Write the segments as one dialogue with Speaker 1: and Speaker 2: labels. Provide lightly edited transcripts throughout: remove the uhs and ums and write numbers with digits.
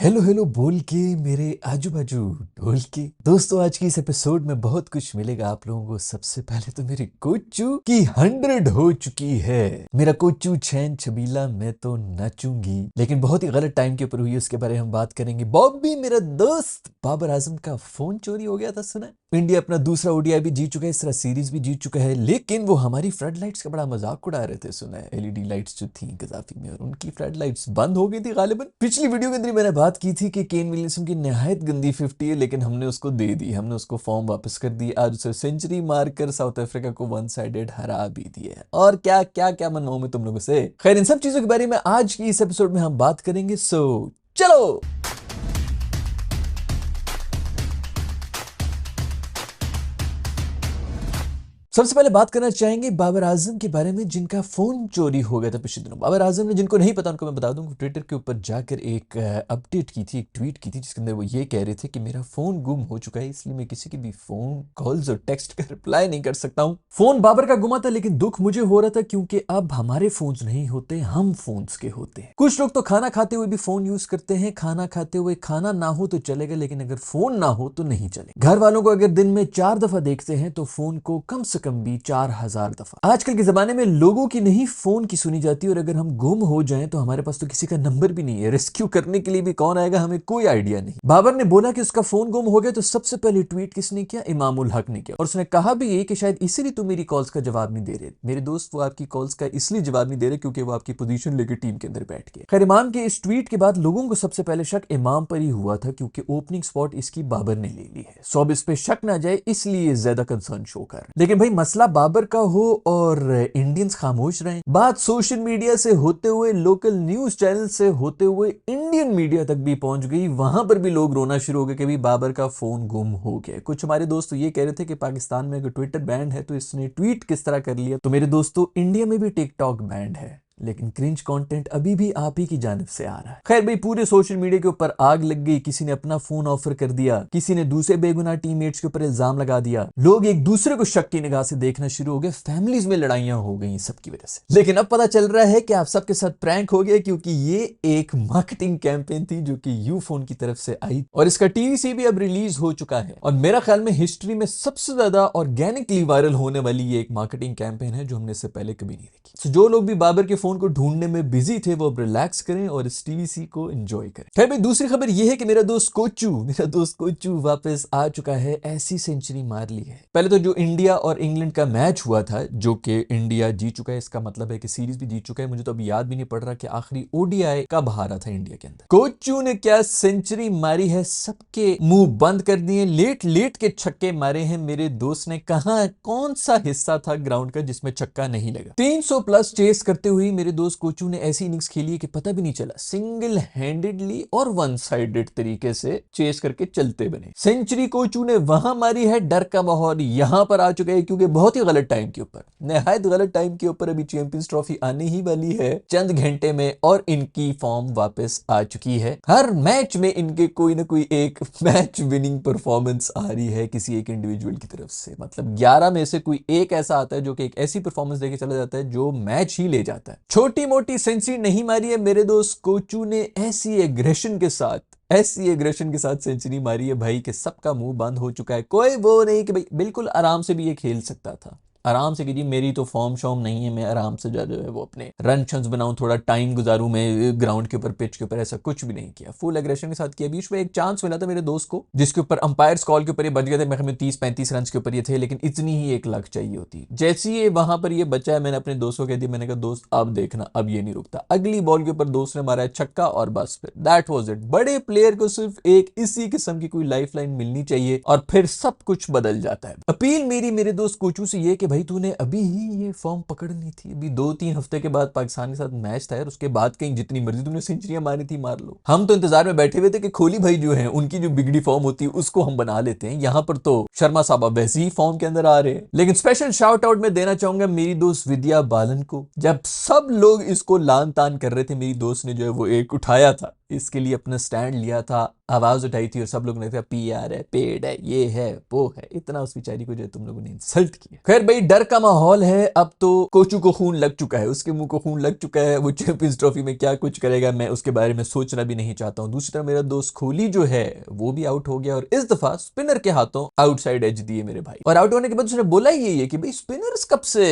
Speaker 1: Hello hello बोल के मेरे आजू बाजू ढोल के दोस्तों, आज की इस एपिसोड में बहुत कुछ मिलेगा आप लोगों को। सबसे पहले तो मेरी कोचू की 100 हो चुकी है। मेरा कोचू छैन छबीला, मैं तो नाचूंगी, लेकिन बहुत ही गलत टाइम के ऊपर हुई, उसके बारे में हम बात करेंगे। बॉबी मेरा दोस्त, बाबर आजम का फोन चोरी हो गया था, सुना? इंडिया अपना दूसरा ओडीआई भी जीत चुका है, इस तरह सीरीज भी जीत चुका है, लेकिन वो हमारी फ्लड लाइट्स का बड़ा मजाक उड़ा रहे थे, सुना है? एलईडी लाइट्स जो थी गजाफी में, और उनकी फ्लड लाइट्स बंद हो गई थी गालिबन। पिछली वीडियो के अंदर मैंने बात की थी कि केन विलियमसन की निहायत गंदी 50 है, लेकिन हमने उसको दे दी, हमने उसको फॉर्म वापस कर दी। आज उसे सेंचुरी मारकर साउथ अफ्रीका को वन साइडेड हरा भी दिया। और क्या क्या क्या मनवाऊं मैं तुम लोगों से। खैर, इन सब चीजों के बारे में आज की इस एपिसोड में हम बात करेंगे, सो चलो। सबसे पहले बात करना चाहेंगे बाबर आजम के बारे में, जिनका फोन चोरी हो गया था पिछले दिनों। बाबर आजम ने, जिनको नहीं पता उनको मैं बता दूं, ट्विटर के ऊपर जाकर एक अपडेट की थी, एक ट्वीट की थी, जिसके अंदर वो ये कह रहे थे कि मेरा फोन गुम हो चुका है, इसलिए मैं किसी की भी फोन कॉल्स और टेक्स्ट का रिप्लाई नहीं कर सकता हूं। फोन बाबर का गुमा था, लेकिन दुख मुझे हो रहा था क्योंकि अब हमारे फोन नहीं होते, हम फोन के होते हैं। कुछ लोग तो खाना खाते हुए भी फोन यूज करते हैं। खाना खाते हुए खाना ना हो तो चलेगा, लेकिन अगर फोन ना हो तो नहीं चलेगा। घर वालों को अगर दिन में 4 दफा देखते हैं तो फोन को कम से कम भी 4000 दफा। आजकल के जमाने में लोगों की नहीं फोन की सुनी जाती, और अगर हम गुम हो जाएं तो हमारे पास तो किसी का नंबर भी नहीं है। रेस्क्यू करने के लिए भी कौन आएगा, हमें कोई आइडिया नहीं। बाबर ने बोला कि उसका फोन गुम हो गया, तो सबसे पहले ट्वीट किसने किया? इमामुल हक ने किया, और उसने कहा भी ये कि शायद इसीलिए तुम मेरी कॉल्स का जवाब नहीं दे रहे। मेरे दोस्त, वो आपकी कॉल्स का इसलिए जवाब नहीं दे रहे क्योंकि वो आपकी पोजीशन लेकर टीम के अंदर बैठ गए। खैर, इमाम के इस ट्वीट के बाद लोगों को सबसे पहले शक इमाम पर ही हुआ था, क्योंकि ओपनिंग स्पॉट इसकी बाबर ने ले ली है। सो अब इस पे शक ना जाए, इसलिए ज्यादा कंसर्न शो कर। लेकिन भाई, मसला बाबर का हो और इंडियंस खामोश रहें। बात सोशल मीडिया से होते हुए, लोकल न्यूज चैनल से होते हुए इंडियन मीडिया तक भी पहुंच गई। वहां पर भी लोग रोना शुरू हो गए कि भाई बाबर का फोन गुम हो गया। कुछ हमारे दोस्त तो ये कह रहे थे कि पाकिस्तान में अगर ट्विटर बैंड है तो इसने ट्वीट किस तरह कर लिया। तो मेरे दोस्तों, इंडिया में भी टिकटॉक बैंड है, लेकिन क्रिंज कंटेंट अभी भी आप ही की जानिब से आ रहा है। खैर भाई, पूरे सोशल मीडिया के ऊपर आग लग गई। किसी ने अपना फोन ऑफर कर दिया, किसी ने दूसरे बेगुनाह टीममेट्स के ऊपर इल्जाम लगा दिया। लोग एक दूसरे को शक की निगाह से देखना शुरू हो गए। फैमिलीज में लड़ाइयां हो गई सबकी वजह से। लेकिन अब पता चल रहा है कि आप सबके साथ प्रैंक हो गया, क्योंकि ये एक मार्केटिंग कैंपेन थी जो कि यूफोन की तरफ से आई, और इसका टीवीसी भी अब रिलीज हो चुका है। और मेरा ख्याल में हिस्ट्री में सबसे ज्यादा ऑर्गेनिकली वायरल होने वाली ये एक मार्केटिंग कैंपेन है जो हमने इससे पहले कभी नहीं देखी। So, जो लोग भी बाबर के फोन को ढूंढने में बिजी थे, वो अब रिलैक्स करें और इस टीवीसी को एंजॉय करें। खैर भाई, दूसरी खबर यह है कि मेरा दोस्त कोचू वापस आ चुका है। ऐसी सेंचुरी मार ली है। पहले तो जो इंडिया और इंग्लैंड का मैच हुआ था, जो कि इंडिया जीत चुका है, इसका मतलब है कि सीरीज भी जीत चुका है। मुझे तो अभी याद भी नहीं पड़ रहा कि आखिरी ओडीआई कब हारा था इंडिया के अंदर। कोचू ने क्या सेंचुरी मारी है, सबके मुंह बंद कर दिए। लेट लेट के छक्के मारे हैं। मेरे दोस्त ने कहा कौन सा हिस्सा था ग्राउंड का जिसमें छक्का नहीं लगा। 300 प्लस चेस करते हुए मेरे दोस्त कोचू ने ऐसी इनिंग्स खेली है कि पता भी नहीं चला। सिंगल हैंडेडली और वन साइडेड तरीके से चेस करके चलते बने। सेंचुरी कोचू ने वहां मारी है। डर का माहौल यहां पर आ चुका है, क्योंकि बहुत ही गलत टाइम के ऊपर, निहायत गलत टाइम के ऊपर अभी चैंपियंस ट्रॉफी आने ही वाली है चंद घंटे में, और इनकी फॉर्म वापस आ चुकी है। हर मैच में इनके कोई ना कोई एक मैच विनिंग परफॉर्मेंस आ रही है किसी एक इंडिविजुअल की तरफ से। मतलब 11 में से कोई एक ऐसा आता है जो कि एक ऐसी परफॉर्मेंस देके चला जाता है जो मैच ही ले जाता है। छोटी मोटी सेंचुरी नहीं मारी है मेरे दोस्त कोचू ने, ऐसी एग्रेशन के साथ सेंचुरी मारी है भाई कि सबका मुंह बंद हो चुका है। कोई वो नहीं कि भाई बिल्कुल आराम से भी ये खेल सकता था। आराम से कीजिए, मेरी तो फॉर्म शॉर्म नहीं है, मैं आराम से जो है वो अपने रन शंस बनाऊं, थोड़ा टाइम गुजारूं मैं ग्राउंड के ऊपर, पिच के ऊपर, ऐसा कुछ भी नहीं किया। फुल एग्रेशन के साथ किया। बीच में एक चांस मिला था मेरे दोस्त को, जिसके ऊपर अंपायर्स कॉल के ऊपर ये बच गए थे। मैं 30-35 रन के ऊपर ये थे, लेकिन इतनी ही एक लक चाहिए होती। जैसे ही वहां पर ये बचा है, मैंने अपने दोस्त को कह दिया, मैंने कहा दोस्त अब देखना, अब ये नहीं रुकता। अगली बॉल के ऊपर दोस्त ने मारा है छक्का, और बस फिर दैट वाज इट। बड़े प्लेयर को सिर्फ एक इसी किस्म की कोई लाइफ लाइन मिलनी चाहिए और फिर सब कुछ बदल जाता है। अपील मेरी मेरे दोस्त कोचू से ये कि भाई तूने अभी ही ये फॉर्म पकड़नी थी। अभी 2-3 हफ्ते के बाद पाकिस्तान के साथ मैच था यार, उसके बाद कहीं जितनी मर्जी तुमने सेंचुरियां मारी थी मार लो। हम तो इंतजार में बैठे हुए थे कि कोहली भाई जो हैं उनकी जो बिगड़ी फॉर्म होती है उसको हम बना लेते हैं। यहां पर तो शर्मा साहब वैसे ही फॉर्म के अंदर आ रहे हैं। लेकिन स्पेशल शाउट आउट में देना चाहूंगा मेरी दोस्त विद्या बालन को। जब सब लोग इसको लान तान कर रहे थे, मेरी दोस्त ने जो है वो एक उठाया था, इसके लिए अपना स्टैंड लिया था, आवाज उठाई थी और सब लोग ने कहा पीआर है, पेड है, ये है वो है, इतना उस बेचारी को जो है तुम लोगों ने इंसल्ट किया। खैर भाई, डर का माहौल है। अब तो कोचू को खून लग चुका है, उसके मुंह को खून लग चुका है। वो चैंपियंस ट्रॉफी में क्या कुछ करेगा मैं उसके बारे में सोचना भी नहीं चाहता हूँ। दूसरी तरफ मेरा दोस्त कोहली जो है वो भी आउट हो गया और इस दफा स्पिनर के हाथों आउटसाइड एज दिए मेरे भाई। और आउट होने के बाद उसने बोला ही ये कि भाई स्पिनर्स कब से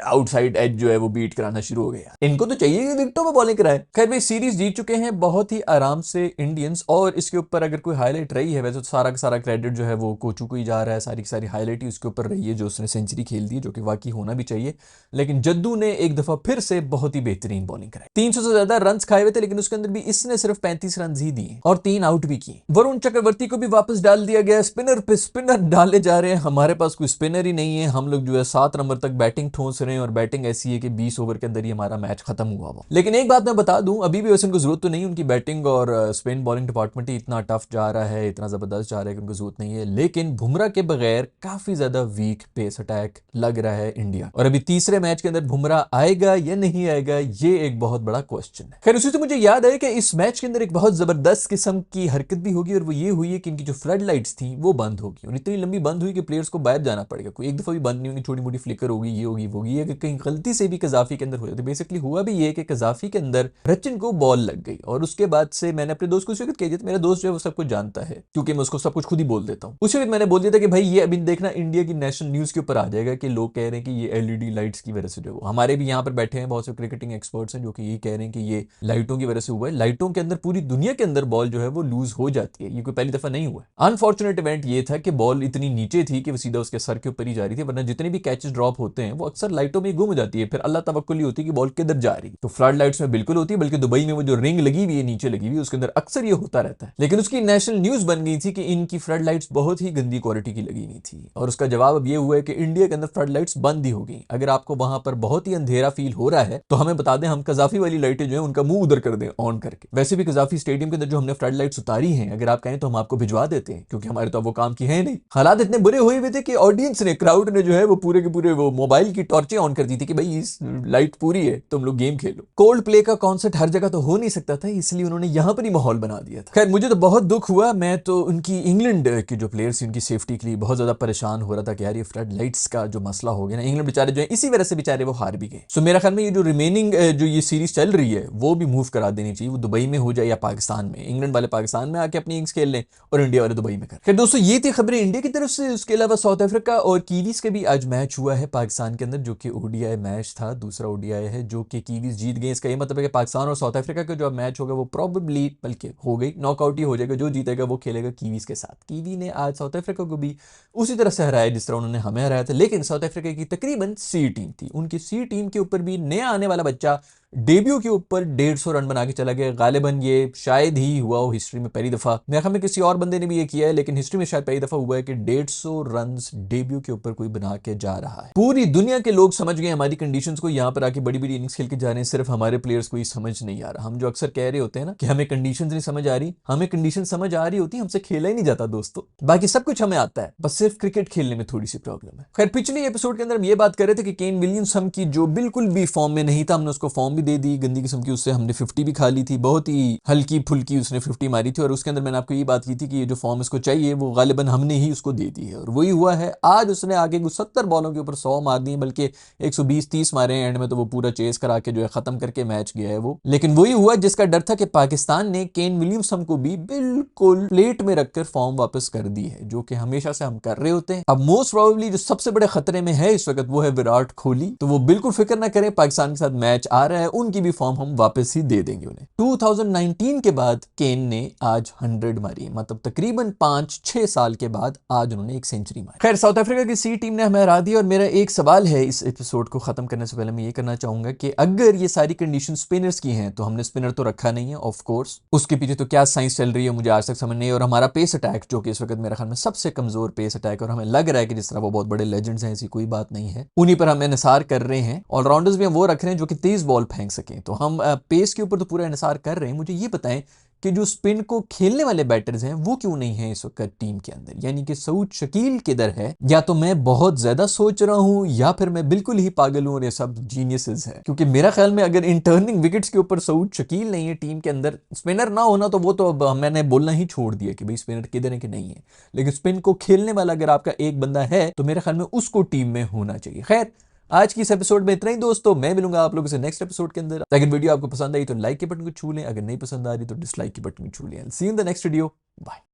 Speaker 1: आउटसाइड एज जो है वो बीट कराना शुरू हो गया, इनको तो चाहिए कि विकेटों पे बॉलिंग कराए। खैर भाई, सीरीज जीत चुके हैं बहुत ही आराम से इंडियंस। और इसके ऊपर अगर कोई हाईलाइट रही है, वैसे तो सारा का सारा क्रेडिट जो है वो कोचू को ही जा रहा है, सारी की सारी हाईलाइट ही उसके ऊपर रही है जो उसने सेंचुरी खेल दी, जो कि वाकई होना भी चाहिए। लेकिन जद्दू ने एक दफा फिर से बहुत ही बेहतरीन बॉलिंग कराई। 300 से ज्यादा रन खाए हुए थे, लेकिन उसके अंदर भी इसने सिर्फ 35 रन ही दिए और 3 आउट भी किए। वरुण चक्रवर्ती को भी वापस डाल दिया गया। स्पिनर पे स्पिनर डाले जा रहे हैं। हमारे पास कोई स्पिनर ही नहीं है। हम लोग जो है 7 नंबर तक बैटिंग ठोंस रहे हैं और बैटिंग ऐसी है कि 20 ओवर के अंदर ही हमारा मैच खत्म हुआ वो। लेकिन एक बात मैं बता दूं, अभी भी वैसे उनको जरूरत तो नहीं, उनकी बैटिंग और स्पिन बॉलिंग डिपार्टमेंट ही इतना टफ जा रहा है, इतना जबरदस्त जा रहा है कि उनको जरूरत नहीं है। लेकिन बुमराह के बगैर काफी ज्यादा वीक पेस अटैक लग रहा है इंडिया। और अभी तीसरे मैच के अंदर बुमराह आएगा या नहीं आएगा, ये एक बहुत बड़ा क्वेश्चन है। खैर, उसी से मुझे याद है कि इस मैच के अंदर एक बहुत जबरदस्त किस्म की हरकत भी होगी और वो ये हुई है कि इनकी जो फ्लड लाइट्स थी वो बंद होगी और इतनी लंबी बंद हुई कि प्लेयर्स को बाहर जाना पड़ेगा। कोई एक दफा भी बंद नहीं होगी, छोटी मोटी फ्लिकर होगी, ये होगी वो होगी। ये कहीं गलती से भी कजाफी के अंदर हो जाती। बेसिकली हुआ भी ये कि कजाफी के अंदर सचिन को बॉल लग गई और उसके बाद से मैंने अपने दोस्त को उस वक्त कह दिया, मेरा दोस्त जो है वो सब कुछ जानता है क्योंकि मैं उसको सब कुछ खुद ही बोल देता हूँ। उस वक्त मैंने बोल दिया था कि भाई ये अभी देखना इंडिया की नेशनल न्यूज के ऊपर आ जाएगा कि लोग कह रहे हैं कि ये एलईडी लाइट्स की वजह से जो हमारे भी यहाँ पर बैठे हैं बहुत से क्रिकेटिंग एक्सपर्ट्स हैं जो कि ये कह रहे हैं कि ये लाइटों की वजह से हुआ है। लाइटों के अंदर पूरी दुनिया के अंदर बॉल जो है वो लूज हो जाती है, ये कोई पहली दफा नहीं हुआ है। अनफॉर्चुनेट इवेंट ये था कि बॉल इतनी नीचे थी कि वो सीधा उसके सर के ऊपर ही जा रही थी, वरना जितने भी कैचेस ड्रॉप होते हैं वो अक्सर लाइटों में गुम हो जाती है। फिर अल्लाह तवक्कुल ही होती है कि बॉल किधर जा रही है। तो फ्लड लाइट्स में बिल्कुल होती है, बल्कि दुबई में वो जो रिंग लगी हुई है नीचे लगी हुई है उसके अंदर अक्सर ये होता रहता है। लेकिन उसकी नेशनल न्यूज बन गई थी कि इनकी फ्लड लाइट्स बहुत ही गंदी क्वालिटी की लगी हुई थी और उसका जवाब अब ये हुआ है कि इंडिया के अंदर फ्लड लाइट्स बंद ही होगी। अगर आपको वहां पर बहुत ही अंधेरा फील हो रहा है तो हमें बता दें, हम कजाफी वाली लाइटें जो है उनका मुंह उधर कर दें ऑन करके। वैसे भी कजाफी स्टेडियम के अंदर जो हमने फ्लड लाइट्स उतारी हैं, अगर आप कहें तो हम आपको भिजवा देते हैं क्योंकि हमारे तो वो काम की है नहीं। हालात इतने बुरे हुए हुए थे कि ऑडियंस ने, क्राउड ने जो है वो पूरे के पूरे वो मोबाइल की टॉर्चें ऑन कर दी थी कि भाई इस लाइट पूरी है, तुम लोग गेम खेलो। कोल्ड प्ले का कॉन्सर्ट हर जगह तो हो नहीं सकता था, इसलिए उन्होंने यहां पर ही माहौल बना दिया था। खैर, मुझे तो बहुत दुख हुआ। मैं तो उनकी इंग्लैंड के जो प्लेयर्स उनकी सेफ्टी के लिए बहुत ज्यादा परेशान हो रहा था कि यार ये फ्लड लाइट्स का जो मसला हो गया ना, इंग्लैंड बेचारे जो है इसी वजह से बेचारे वो हार भी गए। सो मेरा ख्याल में ये जो रिमेनिंग जो ये सीरीज चल रही है वो भी मूव करा देनी चाहिए, वो दुबई में हो जाए या पाकिस्तान में। इंग्लैंड वाले पाकिस्तान में आके अपनी इनिंग्स खेल लें और इंडिया वाले दुबई में कर। खैर दोस्तों, ये थी खबरें इंडिया की तरफ से। उसके अलावा साउथ अफ्रीका और कीवीज के भी आज मैच हुआ है पाकिस्तान के अंदर, जो कि ओडीआई मैच था, दूसरा ओडीआई है जो कि कीवीज जीत गए। इसका ये मतलब है कि पाकिस्तान और साउथ अफ्रीका का जो मैच होगा वो प्रोबेबली, बल्कि हो गई, नॉकआउट ही हो जाएगा। जो जीतेगा वो खेलेगा कीवीज के साथ। कीवी ने आज साउथ अफ्रीका को भी उसी तरह से हराया जिस तरह उन्होंने हमें हराया था, लेकिन साउथ अफ्रीका की तकरीबन सी टीम थी। उनकी सी टीम के ऊपर भी नया आने वाला बच्चा डेब्यू के ऊपर 150 रन बना के चला गया। गालिबन ये शायद ही हुआ हो हिस्ट्री में पहली दफा, मेरे ख्याल में किसी और बंदे ने भी ये किया है, लेकिन हिस्ट्री में शायद पहली दफा हुआ है कि 150 रन डेब्यू के ऊपर कोई बना के जा रहा है। पूरी दुनिया के लोग समझ गए हमारी कंडीशंस को, यहाँ पर आके बड़ी बड़ी इनिंग्स खेल के जा रहे हैं। सिर्फ हमारे प्लेयर्स को ही समझ नहीं आ रहा। हम जो अक्सर कह रहे होते हैं ना कि हमें कंडीशंस नहीं समझ आ रही, हमें कंडीशन समझ आ रही होती, हमसे खेला ही नहीं जाता दोस्तों। बाकी सब कुछ हमें आता है, बस सिर्फ क्रिकेट खेलने में थोड़ी सी प्रॉब्लम है। खैर, पिछले एपिसोड के अंदर हम ये बात कर रहे थे कि केन विलियमसन की जो बिल्कुल भी फॉर्म में नहीं था, हमने उसको फॉर्म भी दे दी गंदी किस्म की, उससे हमने 50 भी खा ली थी, बहुत ही हल्की फुल्की उसने 50 मारी थी। और उसके अंदर मैंने आपको ये बात की थी कि ये जो फॉर्म इसको चाहिए वो गालिबन हमने ही उसको दे दी है और वही हुआ है। आज उसने आगे 70 बॉलों के ऊपर 100 मार दी, बल्कि 120-30 मारे हैं एंड में, तो वो पूरा चेस करा के जो है खत्म करके मैच गया है वो। लेकिन वही हुआ जिसका डर था कि पाकिस्तान ने केन विलियमसन को भी बिल्कुल प्लेट में रखकर फॉर्म वापस कर दी है, जो कि हमेशा से हम कर रहे होते हैं। अब मोस्ट प्रोबेबली जो सबसे बड़े खतरे में है इस वक्त वो है विराट कोहली। तो वो बिल्कुल फिक्र ना करें, पाकिस्तान के साथ मैच आ रहा है, उनकी भी फॉर्म हम वापस ही दे देंगे उन्हें। 2019 के बाद केन ने आज 100 मारी, मतलब तकरीबन 5-6 साल के बाद आज उन्होंने एक सेंचुरी मारी। खैर, साउथ अफ्रीका की सी टीम ने हमें हरा दी और मेरा एक सवाल है इस एपिसोड को खत्म करने से पहले मैं ये करना चाहूंगा कि अगर ये सारी कंडीशन स्पिनर्स की हैं तो हमने स्पिनर तो रखा नहीं है ऑफ कोर्स, उसके पीछे तो क्या साइंस चल रही है मुझे आज तक समझ नहीं। और हमारा पेस अटैक जो कि इस वक्त मेरे ख्याल में सबसे कमजोर पेस अटैक, और हमें लग रहा है कि जिस तरह वो बहुत बड़े लेजेंड्स हैं, ऐसी कोई बात नहीं है, उन्हीं पर हम इन्हिसार कर रहे हैं। ऑलराउंडर्स भी हम वो रख रहे हैं जो कि तेज बॉल फेंक सकें। तो हम पेस के ऊपर तो पूरा इन्हिसार कर रहे हैं। मुझे ये बताएं कि जो स्पिन को खेलने वाले बैटर्स हैं वो क्यों नहीं है इस वक्त टीम के अंदर, यानी कि सऊद शकील किधर है। या तो मैं बहुत ज्यादा सोच रहा हूं या फिर मैं बिल्कुल ही पागल हूं और ये सब जीनियसेस हैं, क्योंकि मेरा ख्याल में अगर इन टर्निंग विकेट्स के ऊपर सऊद शकील नहीं है टीम के अंदर, स्पिनर ना होना तो वो तो अब मैंने बोलना ही छोड़ दिया कि भाई स्पिनर किधर है कि नहीं है, लेकिन स्पिन को खेलने वाला अगर आपका एक बंदा है तो मेरे ख्याल में उसको टीम में होना चाहिए। खैर, आज की इस एपिसोड में इतना ही दोस्तों, मैं मिलूंगा आप लोगों से नेक्स्ट एपिसोड के अंदर। अगर वीडियो आपको पसंद आई तो लाइक के बटन को छू लें, अगर नहीं पसंद आ रही तो डिसलाइक के बटन को छू लें। See you in the next video, bye.